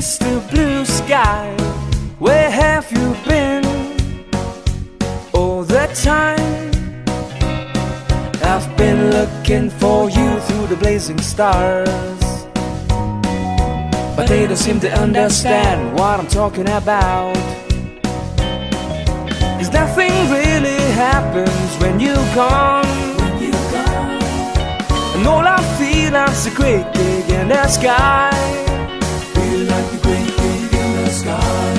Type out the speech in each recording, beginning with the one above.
Mr. Blue Sky, where have you been all the time? I've been looking for you through the blazing stars, but they don't seem to understand what I'm talking about. 'Cause nothing really happens when you're gone, and all I feel is a great gig in the sky. Feel like a great gig in the sky.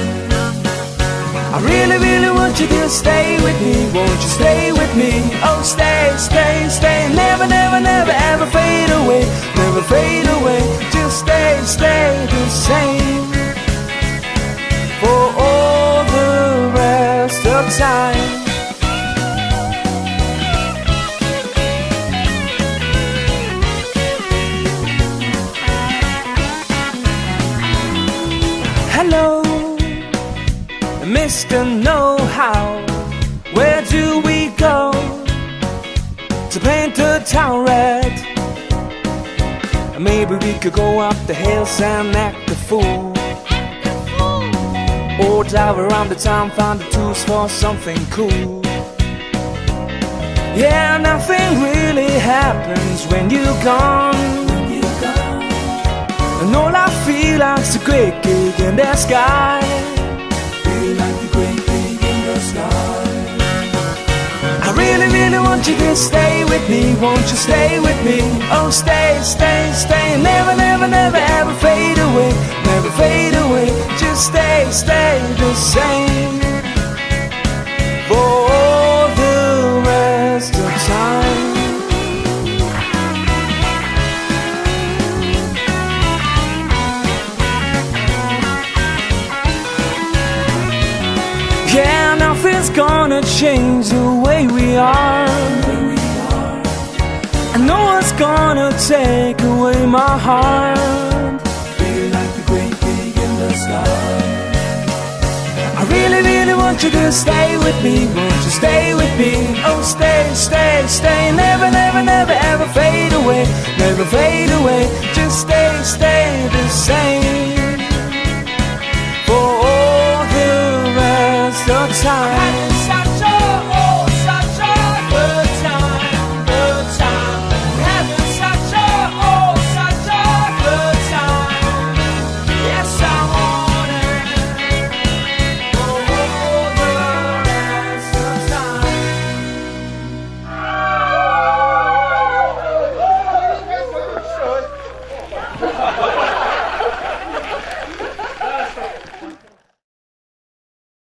I really, really want you to stay with me. Won't you stay with me? Oh, stay, stay, stay. Never, never, never ever fade away. Never fade away. Just stay, stay the same for all the rest of time. Hello, Mr. Know-How, where do we go to paint the town red? Maybe we could go up the hills and act the fool, or drive around the town, find the tools for something cool. Yeah, nothing really happens when you're gone, and all I feel is a great gig in the sky. Feel like a great gig in the sky. I really, really want you to stay with me. Won't you stay with me? Oh, stay, stay, stay. Never, never, never ever fade away. Never fade away. Just stay, stay the same for all the rest of time. Yeah, nothing's gonna change the way we are, and no one's gonna take away my heart. Feel like a great gig in the sky. I really, really want you to stay with me. Won't you stay with me? Oh, stay, stay, stay. Never, never, never ever fade away. Never fade away. Just stay, stay the same for all the rest of time.